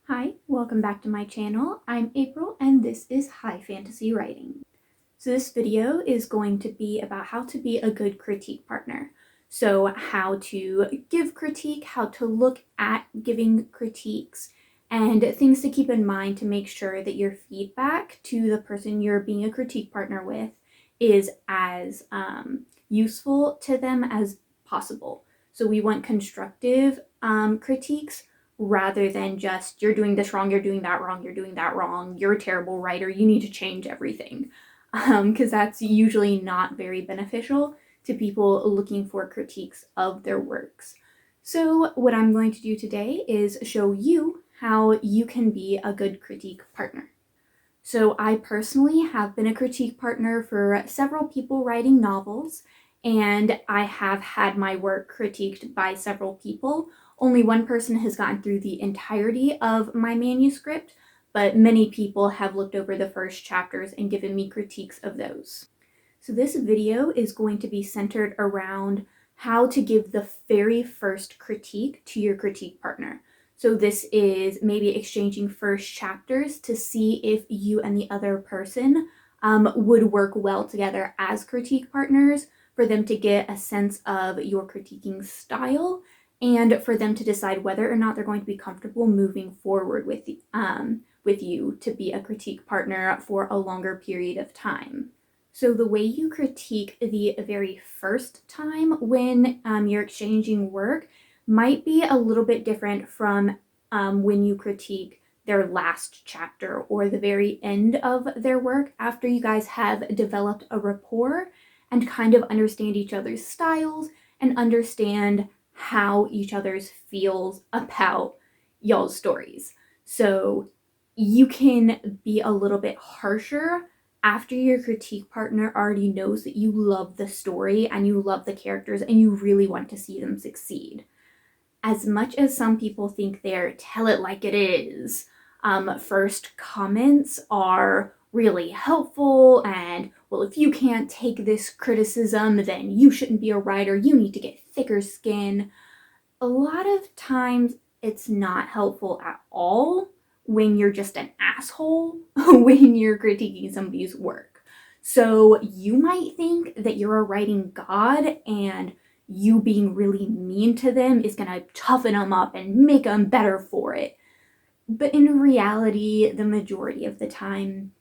Hi, welcome back to my channel. I'm April and this is High Fantasy Writing. So this video is going to be about how to be a good critique partner. So how to give critique, how to look at giving critiques, and things to keep in mind to make sure that your feedback to the person you're being a critique partner with is as useful to them as possible. So we want constructive critiques rather than just, you're doing this wrong, you're doing that wrong, you're doing that wrong, you're a terrible writer, you need to change everything. Because that's usually not very beneficial to people looking for critiques of their works. So what I'm going to do today is show you how you can be a good critique partner. So I personally have been a critique partner for several people writing novels, and I have had my work critiqued by several people. Only one person has gotten through the entirety of my manuscript, but many people have looked over the first chapters and given me critiques of those. So this video is going to be centered around how to give the very first critique to your critique partner. So this is maybe exchanging first chapters to see if you and the other person would work well together as critique partners, for them to get a sense of your critiquing style and for them to decide whether or not they're going to be comfortable moving forward with you to be a critique partner for a longer period of time. So the way you critique the very first time when you're exchanging work might be a little bit different from when you critique their last chapter or the very end of their work, after you guys have developed a rapport and kind of understand each other's styles and understand how each other's feels about y'all's stories. So you can be a little bit harsher after your critique partner already knows that you love the story and you love the characters and you really want to see them succeed. As much as some people think they're tell it like it is, first comments are really helpful, and well, if you can't take this criticism, then you shouldn't be a writer, you need to get thicker skin. A lot of times it's not helpful at all when you're just an asshole when you're critiquing somebody's work. So you might think that you're a writing god and you being really mean to them is going to toughen them up and make them better for it. But in reality, the majority of the time,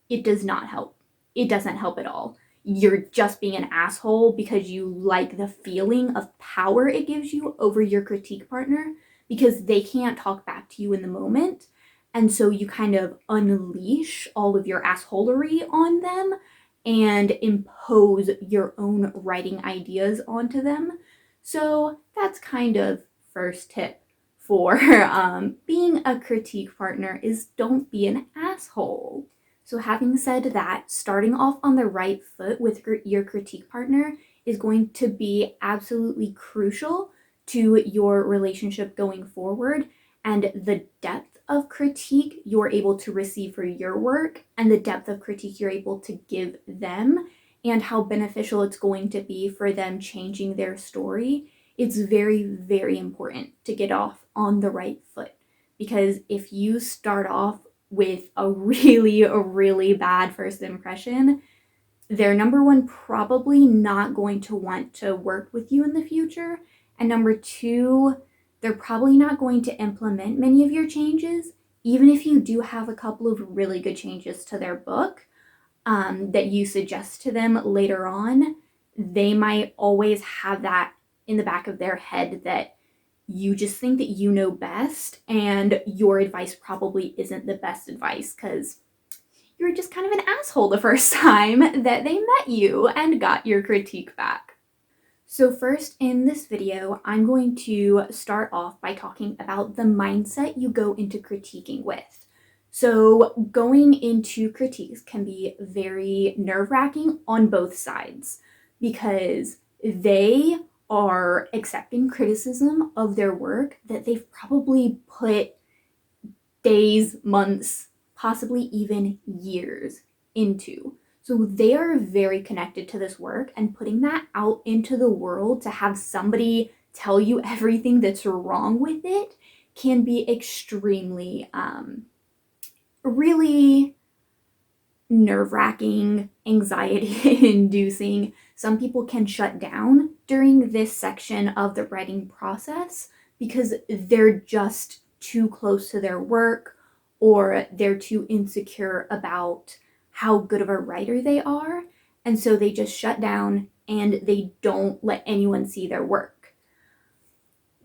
it does not help. It doesn't help at all. You're just being an asshole because you like the feeling of power it gives you over your critique partner, because they can't talk back to you in the moment. And so you kind of unleash all of your assholery on them and impose your own writing ideas onto them. So that's kind of first tip for being a critique partner, is don't be an asshole. So having said that, starting off on the right foot with your critique partner is going to be absolutely crucial to your relationship going forward, and the depth of critique you're able to receive for your work and the depth of critique you're able to give them and how beneficial it's going to be for them changing their story. It's very, very important to get off on the right foot, because if you start off with a really bad first impression, they're number one, probably not going to want to work with you in the future. And number two, they're probably not going to implement many of your changes, even if you do have a couple of really good changes to their book that you suggest to them later on. They might always have that in the back of their head that you just think that you know best, and your advice probably isn't the best advice because you're just kind of an asshole the first time that they met you and got your critique back. So first in this video, I'm going to start off by talking about the mindset you go into critiquing with. So going into critiques can be very nerve-wracking on both sides, because they are accepting criticism of their work that they've probably put days, months, possibly even years into. So they are very connected to this work, and putting that out into the world to have somebody tell you everything that's wrong with it can be extremely, really nerve-wracking, anxiety-inducing. Some people can shut down during this section of the writing process because they're just too close to their work, or they're too insecure about how good of a writer they are, and so they just shut down and they don't let anyone see their work.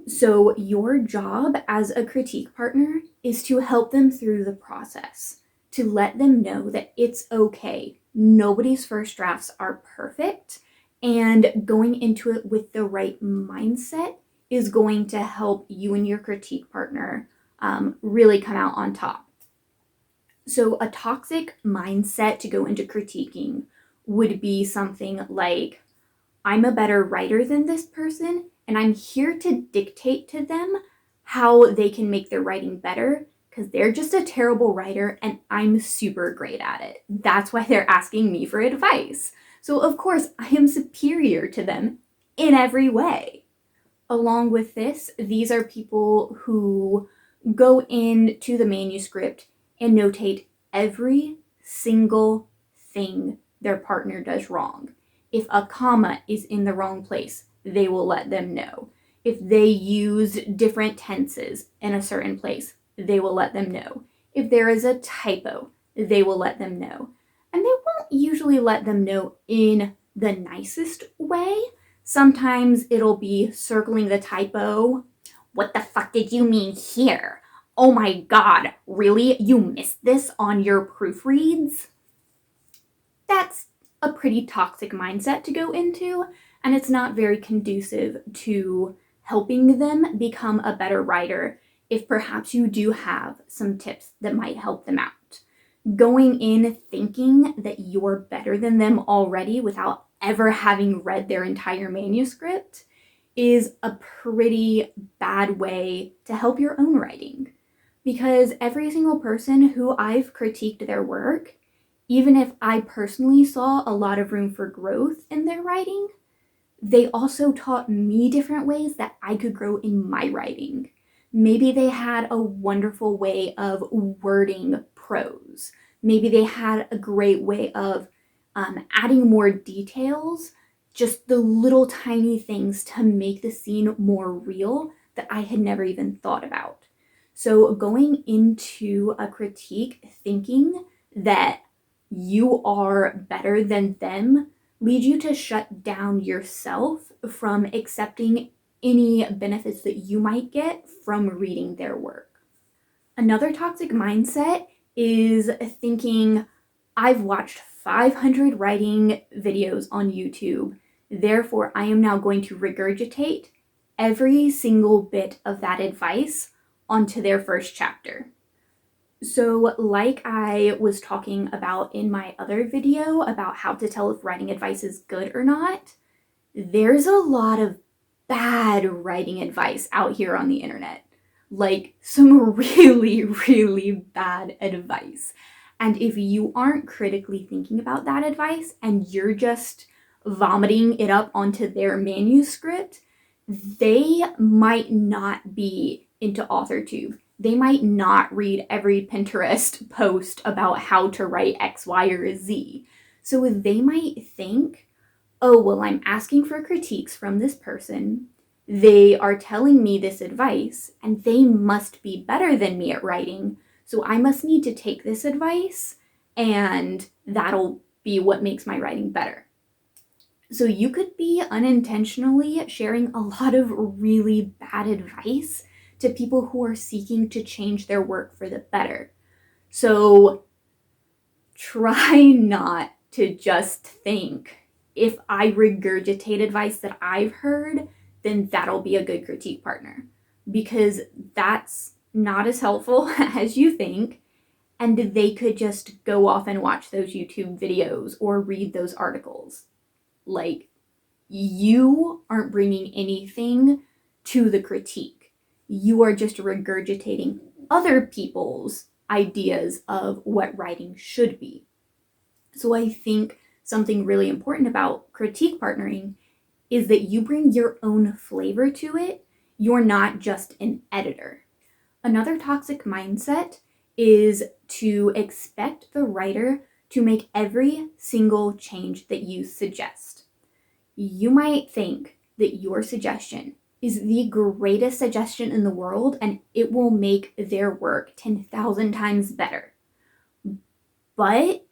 So your job as a critique partner is to help them through the process, to let them know that it's okay. Nobody's first drafts are perfect, and going into it with the right mindset is going to help you and your critique partner really come out on top. So a toxic mindset to go into critiquing would be something like, I'm a better writer than this person, and I'm here to dictate to them how they can make their writing better because they're just a terrible writer and I'm super great at it. That's why they're asking me for advice. So of course, I am superior to them in every way. Along with this, these are people who go into the manuscript and notate every single thing their partner does wrong. If a comma is in the wrong place, they will let them know. If they use different tenses in a certain place, they will let them know. If there is a typo, they will let them know. And they won't usually let them know in the nicest way. Sometimes it'll be circling the typo. What the fuck did you mean here? Oh my god, really? You missed this on your proofreads? That's a pretty toxic mindset to go into, and it's not very conducive to helping them become a better writer if perhaps you do have some tips that might help them out. Going in thinking that you're better than them already without ever having read their entire manuscript is a pretty bad way to help your own writing. Because every single person who I've critiqued their work, even if I personally saw a lot of room for growth in their writing, they also taught me different ways that I could grow in my writing. Maybe they had a wonderful way of wording prose. Maybe they had a great way of adding more details, just the little tiny things to make the scene more real that I had never even thought about. So going into a critique thinking that you are better than them leads you to shut down yourself from accepting any benefits that you might get from reading their work. Another toxic mindset is thinking, I've watched 500 writing videos on YouTube, therefore I am now going to regurgitate every single bit of that advice onto their first chapter. So like I was talking about in my other video about how to tell if writing advice is good or not, there's a lot of bad writing advice out here on the internet. Like some really, really bad advice. And if you aren't critically thinking about that advice and you're just vomiting it up onto their manuscript, they might not be into AuthorTube. They might not read every Pinterest post about how to write X, Y, or Z. So they might think, oh, well, I'm asking for critiques from this person. They are telling me this advice, and they must be better than me at writing. So I must need to take this advice, and that'll be what makes my writing better. So you could be unintentionally sharing a lot of really bad advice to people who are seeking to change their work for the better. So try not to just think, if I regurgitate advice that I've heard, then that'll be a good critique partner. Because that's not as helpful as you think, and they could just go off and watch those YouTube videos or read those articles. Like, you aren't bringing anything to the critique. You are just regurgitating other people's ideas of what writing should be. So I think something really important about critique partnering is that you bring your own flavor to it. You're not just an editor. Another toxic mindset is to expect the writer to make every single change that you suggest. You might think that your suggestion is the greatest suggestion in the world and it will make their work 10,000 times better. But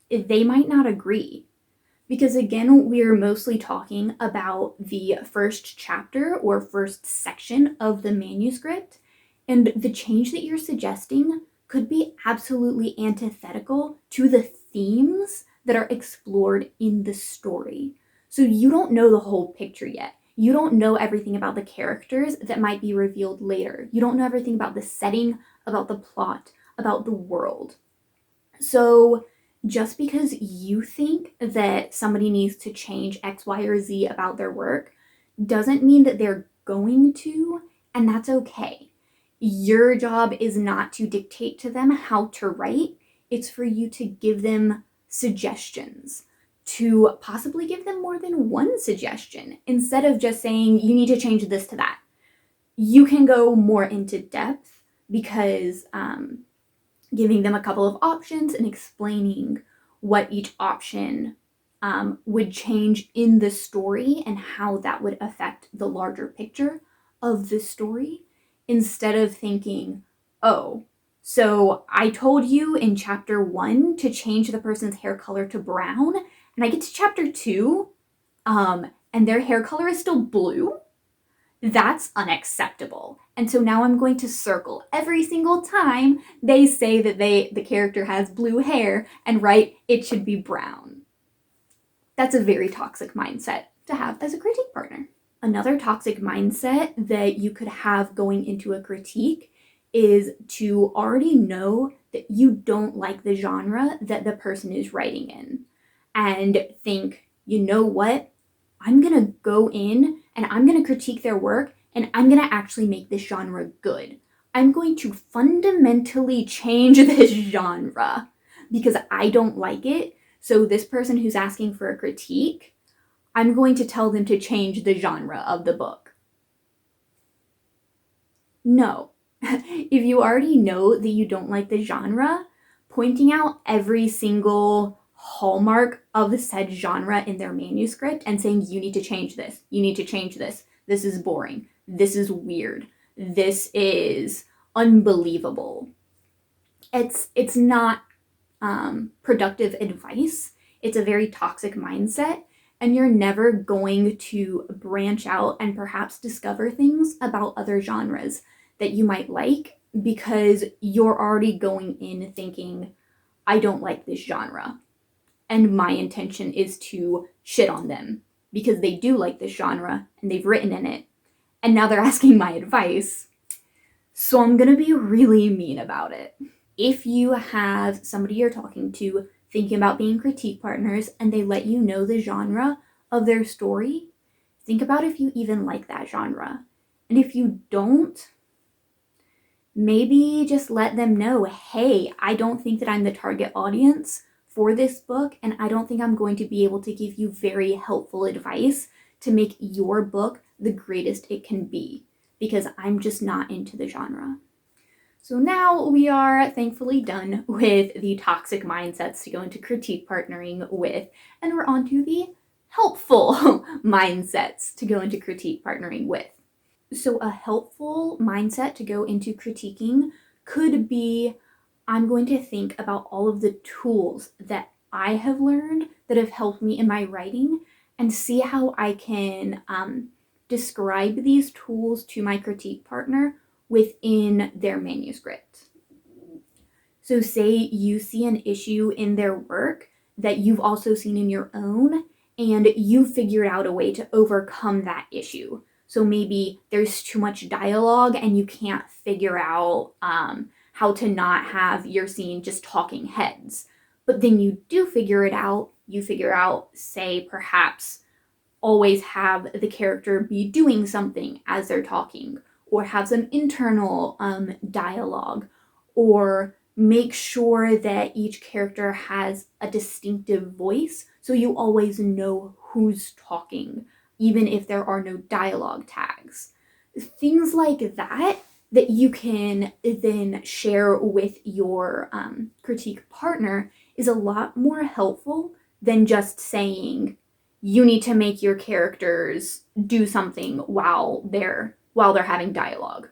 they might not agree. Because again, we're mostly talking about the first chapter or first section of the manuscript, and the change that you're suggesting could be absolutely antithetical to the themes that are explored in the story. So you don't know the whole picture yet. You don't know everything about the characters that might be revealed later. You don't know everything about the setting, about the plot, about the world. So just because you think that somebody needs to change X, Y, or Z about their work doesn't mean that they're going to, and that's okay. Your job is not to dictate to them how to write, it's for you to give them suggestions, to possibly give them more than one suggestion instead of just saying, you need to change this to that. You can go more into depth because giving them a couple of options and explaining what each option would change in the story and how that would affect the larger picture of the story, instead of thinking, oh, so I told you in chapter 1 to change the person's hair color to brown, and I get to chapter 2, and their hair color is still blue? That's unacceptable. And so now I'm going to circle every single time they say that the character has blue hair and write it should be brown. That's a very toxic mindset to have as a critique partner. Another toxic mindset that you could have going into a critique is to already know that you don't like the genre that the person is writing in and think, you know what? I'm going to go in and I'm going to critique their work and I'm going to actually make this genre good. I'm going to fundamentally change this genre because I don't like it. So this person who's asking for a critique, I'm going to tell them to change the genre of the book. No. If you already know that you don't like the genre, pointing out every single hallmark of said genre in their manuscript and saying, you need to change this, you need to change this, this is boring, this is weird, this is unbelievable. It's not productive advice. It's a very toxic mindset, and you're never going to branch out and perhaps discover things about other genres that you might like because you're already going in thinking, I don't like this genre. And my intention is to shit on them because they do like this genre and they've written in it. And now they're asking my advice. So I'm gonna be really mean about it. If you have somebody you're talking to thinking about being critique partners and they let you know the genre of their story, think about if you even like that genre. And if you don't, maybe just let them know, hey, I don't think that I'm the target audience for this book, and I don't think I'm going to be able to give you very helpful advice to make your book the greatest it can be, because I'm just not into the genre. So now we are thankfully done with the toxic mindsets to go into critique partnering with, and we're on to the helpful mindsets to go into critique partnering with. So a helpful mindset to go into critiquing could be, I'm going to think about all of the tools that I have learned that have helped me in my writing and see how I can describe these tools to my critique partner within their manuscript. So say you see an issue in their work that you've also seen in your own, and you figured out a way to overcome that issue. So maybe there's too much dialogue and you can't figure out how to not have your scene just talking heads. But then you do figure it out. You figure out, say, perhaps always have the character be doing something as they're talking, or have some internal dialogue, or make sure that each character has a distinctive voice so you always know who's talking, even if there are no dialogue tags. Things like that that you can then share with your critique partner is a lot more helpful than just saying you need to make your characters do something while they're having dialogue,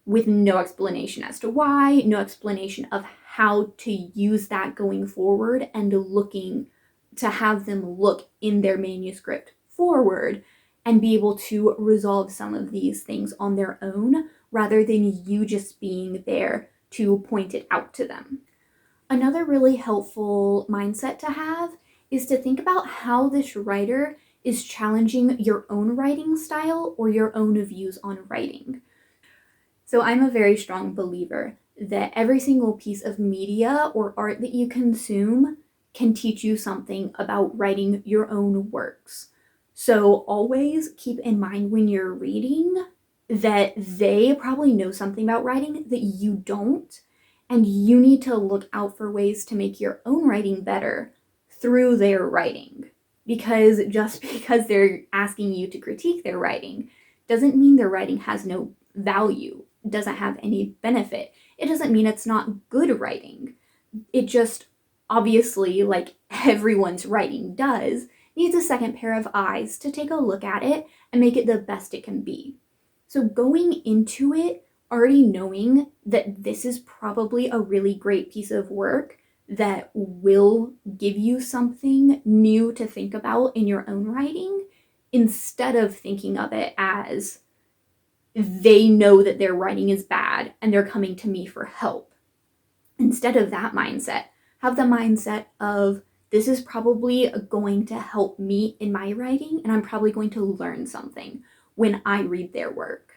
with no explanation as to why, no explanation of how to use that going forward, and looking to have them look in their manuscript forward and be able to resolve some of these things on their own rather than you just being there to point it out to them. Another really helpful mindset to have is to think about how this writer is challenging your own writing style or your own views on writing. So I'm a very strong believer that every single piece of media or art that you consume can teach you something about writing your own works. So always keep in mind when you're reading that they probably know something about writing that you don't, and you need to look out for ways to make your own writing better through their writing. Because just because they're asking you to critique their writing doesn't mean their writing has no value, doesn't have any benefit. It doesn't mean it's not good writing. It just, obviously, like everyone's writing does, needs a second pair of eyes to take a look at it and make it the best it can be. So going into it already knowing that this is probably a really great piece of work that will give you something new to think about in your own writing, instead of thinking of it as they know that their writing is bad and they're coming to me for help. Instead of that mindset, have the mindset of, this is probably going to help me in my writing, and I'm probably going to learn something when I read their work.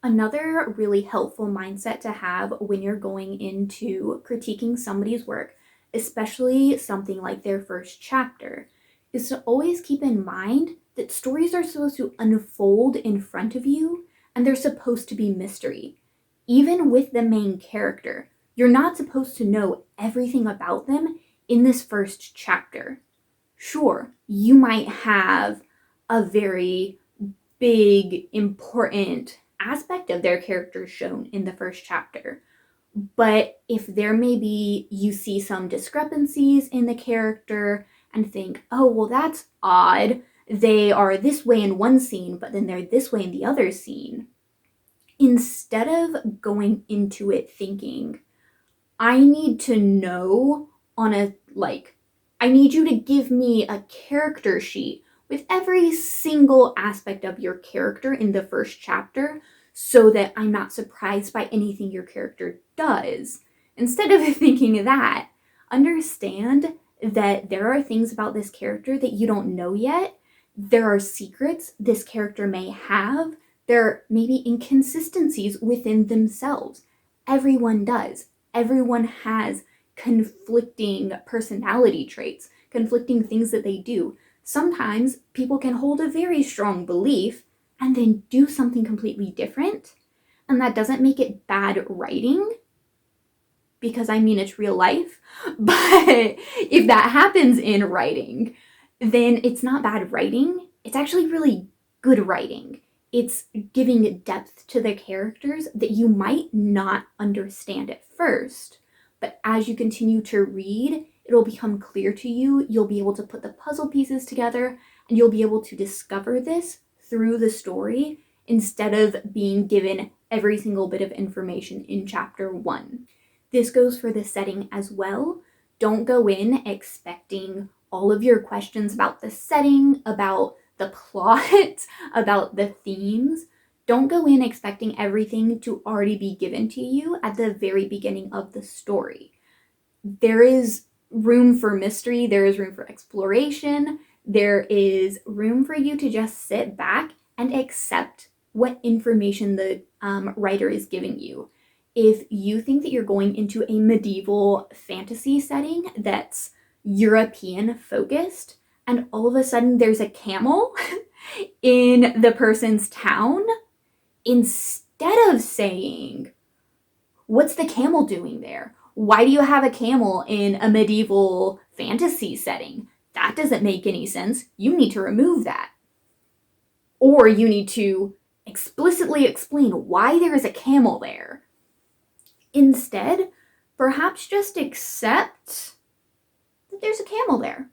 Another really helpful mindset to have when you're going into critiquing somebody's work, especially something like their first chapter, is to always keep in mind that stories are supposed to unfold in front of you, and they're supposed to be mystery. Even with the main character, you're not supposed to know everything about them in this first chapter. Sure, you might have a very big, important aspect of their character shown in the first chapter, but if there maybe you see some discrepancies in the character and think, oh, well, that's odd. They are this way in one scene, but then they're this way in the other scene. Instead of going into it thinking, I need to know I need you to give me a character sheet with every single aspect of your character in the first chapter so that I'm not surprised by anything your character does. Instead of thinking that, understand that there are things about this character that you don't know yet. There are secrets this character may have. There may be inconsistencies within themselves. Everyone does. Everyone has conflicting personality traits, conflicting things that they do. Sometimes people can hold a very strong belief and then do something completely different. And that doesn't make it bad writing, because I mean, it's real life. But if that happens in writing, then it's not bad writing. It's actually really good writing. It's giving depth to the characters that you might not understand at first. But as you continue to read, it'll become clear to you. You'll be able to put the puzzle pieces together, and you'll be able to discover this through the story instead of being given every single bit of information in chapter 1. This goes for the setting as well. Don't go in expecting all of your questions about the setting, about the plot, about the themes. Don't go in expecting everything to already be given to you at the very beginning of the story. There is room for mystery, there is room for exploration, there is room for you to just sit back and accept what information the writer is giving you. If you think that you're going into a medieval fantasy setting that's European focused, and all of a sudden there's a camel in the person's town, instead of saying, what's the camel doing there? Why do you have a camel in a medieval fantasy setting? That doesn't make any sense. You need to remove that. Or you need to explicitly explain why there is a camel there. Instead, perhaps just accept that there's a camel there.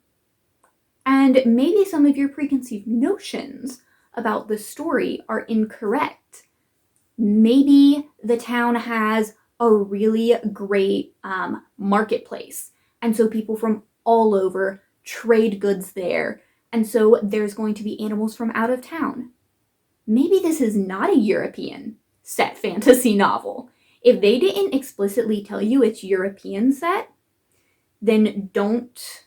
And maybe some of your preconceived notions about the story are incorrect. Maybe the town has a really great marketplace, and so people from all over trade goods there, and so there's going to be animals from out of town. Maybe this is not a European set fantasy novel. If they didn't explicitly tell you it's European set, then don't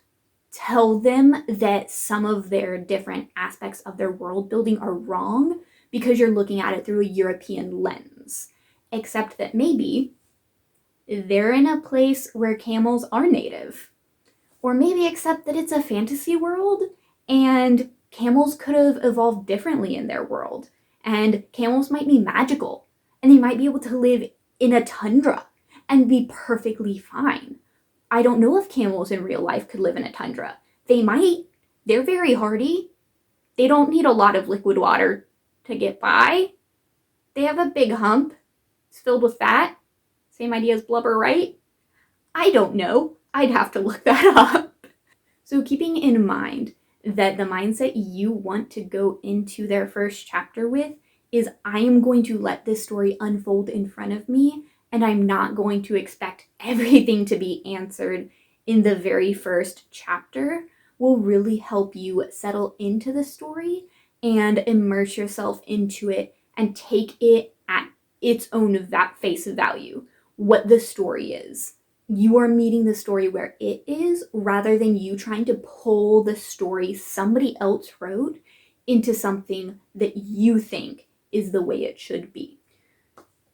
tell them that some of their different aspects of their world building are wrong because you're looking at it through a European lens. Except that maybe they're in a place where camels are native. Or maybe accept that it's a fantasy world and camels could have evolved differently in their world. And camels might be magical and they might be able to live in a tundra and be perfectly fine. I don't know if camels in real life could live in a tundra. They might. They're very hardy. They don't need a lot of liquid water to get by. They have a big hump. It's filled with fat. Same idea as blubber, right? I don't know. I'd have to look that up. So keeping in mind that the mindset you want to go into their first chapter with is I am going to let this story unfold in front of me, and I'm not going to expect everything to be answered in the very first chapter, will really help you settle into the story and immerse yourself into it and take it at its own face value, what the story is. You are meeting the story where it is rather than you trying to pull the story somebody else wrote into something that you think is the way it should be.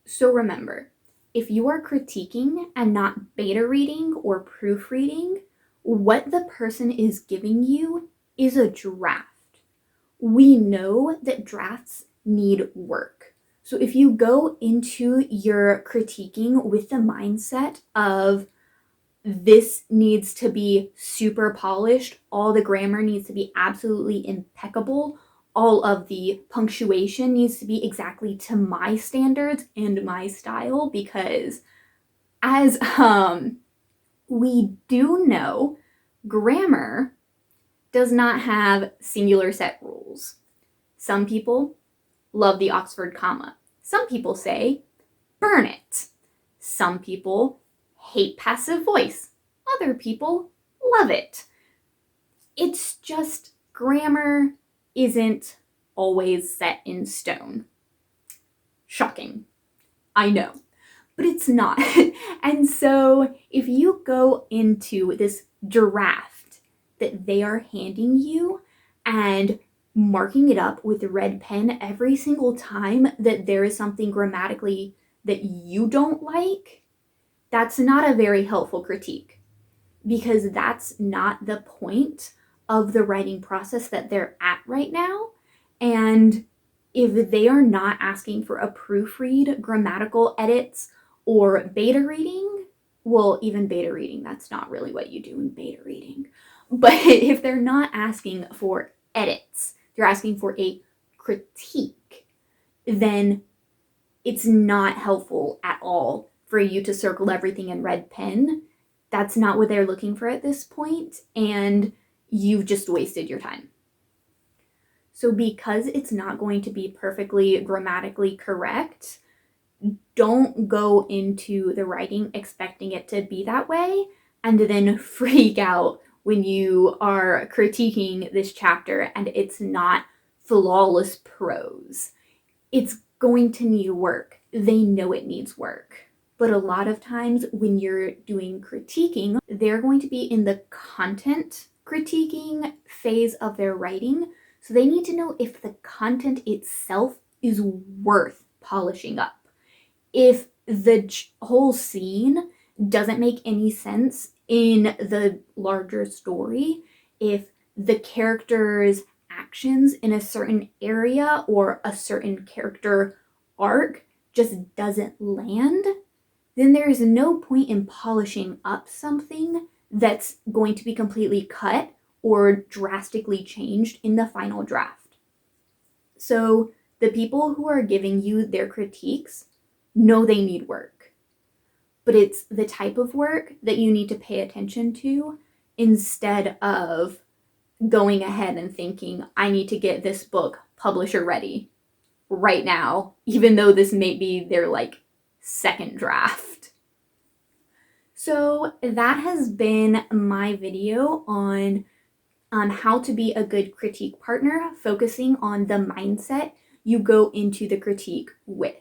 So remember, if you are critiquing and not beta reading or proofreading, what the person is giving you is a draft. We know that drafts need work. So if you go into your critiquing with the mindset of this needs to be super polished, all the grammar needs to be absolutely impeccable, all of the punctuation needs to be exactly to my standards and my style, because as we do know, grammar does not have singular set rules. Some people love the Oxford comma. Some people say, burn it. Some people hate passive voice. Other people love it. It's just grammar isn't always set in stone. Shocking. I know. But it's not. And so if you go into this draft that they are handing you and marking it up with a red pen every single time that there is something grammatically that you don't like, that's not a very helpful critique, because that's not the point of the writing process that they're at right now. And if they are not asking for a proofread, grammatical edits, or beta reading, well, even beta reading, that's not really what you do in beta reading. But if they're not asking for edits, they're asking for a critique, then it's not helpful at all for you to circle everything in red pen. That's not what they're looking for at this point, and you've just wasted your time. So because it's not going to be perfectly grammatically correct, don't go into the writing expecting it to be that way and then freak out when you are critiquing this chapter and it's not flawless prose. It's going to need work. They know it needs work. But a lot of times when you're doing critiquing, they're going to be in the content critiquing phase of their writing. So they need to know if the content itself is worth polishing up. If the whole scene doesn't make any sense in the larger story, if the character's actions in a certain area or a certain character arc just doesn't land, then there is no point in polishing up something that's going to be completely cut or drastically changed in the final draft. So The people who are giving you their critiques know they need work, but it's the type of work that you need to pay attention to instead of going ahead and thinking, I need to get this book publisher ready right now, even though this may be their like second draft. So that has been my video on how to be a good critique partner, focusing on the mindset you go into the critique with.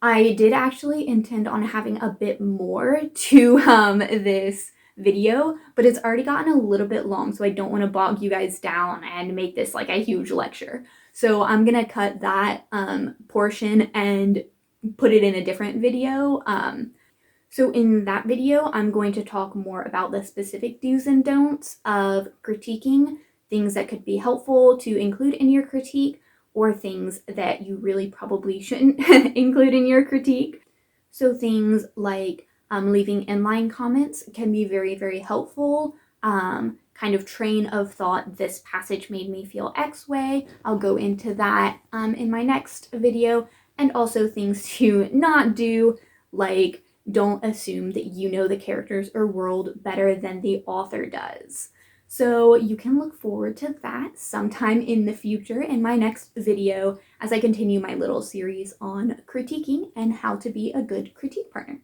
I did actually intend on having a bit more to this video, but it's already gotten a little bit long, so I don't want to bog you guys down and make this like a huge lecture. So I'm gonna cut that portion and put it in a different video. So in that video, I'm going to talk more about the specific do's and don'ts of critiquing, things that could be helpful to include in your critique, or things that you really probably shouldn't include in your critique. So things like leaving inline comments can be very, very helpful. Kind of train of thought, this passage made me feel X way. I'll go into that in my next video. And also things to not do, like don't assume that you know the characters or world better than the author does. So you can look forward to that sometime in the future in my next video as I continue my little series on critiquing and how to be a good critique partner.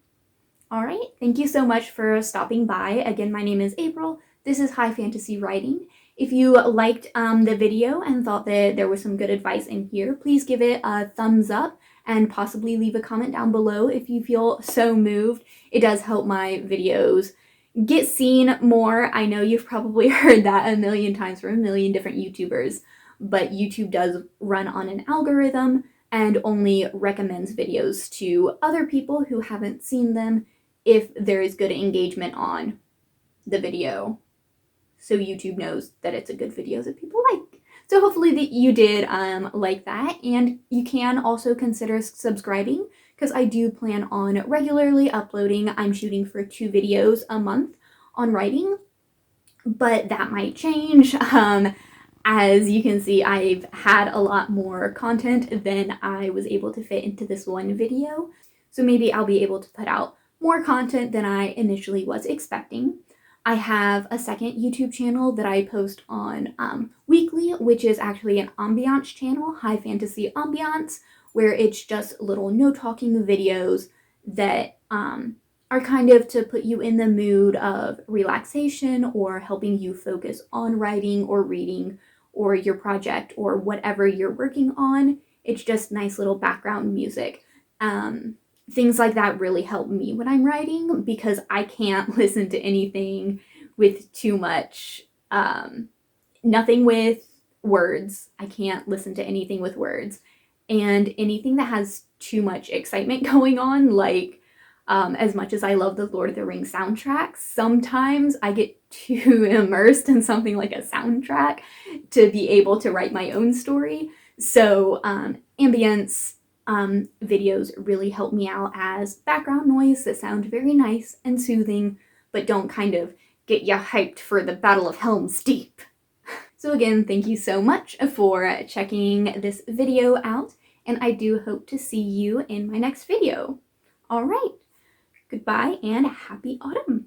All right, thank you so much for stopping by. Again, my name is April. This is High Fantasy Writing. If you liked the video and thought that there was some good advice in here, please give it a thumbs up and possibly leave a comment down below if you feel so moved. It does help my videos get seen more. I know you've probably heard that a million times from a million different YouTubers, but YouTube does run on an algorithm and only recommends videos to other people who haven't seen them if there is good engagement on the video. So YouTube knows that it's a good video that people like. So hopefully that you did like that, and you can also consider subscribing because I do plan on regularly uploading. I'm shooting for 2 videos a month on writing, but that might change. As you can see, I've had a lot more content than I was able to fit into this one video. So maybe I'll be able to put out more content than I initially was expecting. I have a second YouTube channel that I post on weekly, which is actually an ambiance channel, High Fantasy Ambiance, where it's just little no-talking videos that are kind of to put you in the mood of relaxation or helping you focus on writing or reading or your project or whatever you're working on. It's just nice little background music. Things like that really help me when I'm writing because I can't listen to anything with too much, nothing with words. I can't listen to anything with words. And anything that has too much excitement going on, like as much as I love the Lord of the Rings soundtrack, sometimes I get too immersed in something like a soundtrack to be able to write my own story. So ambience videos really help me out as background noise that sound very nice and soothing, but don't kind of get you hyped for the Battle of Helm's Deep. So again, thank you so much for checking this video out, and I do hope to see you in my next video. All right, goodbye and happy autumn.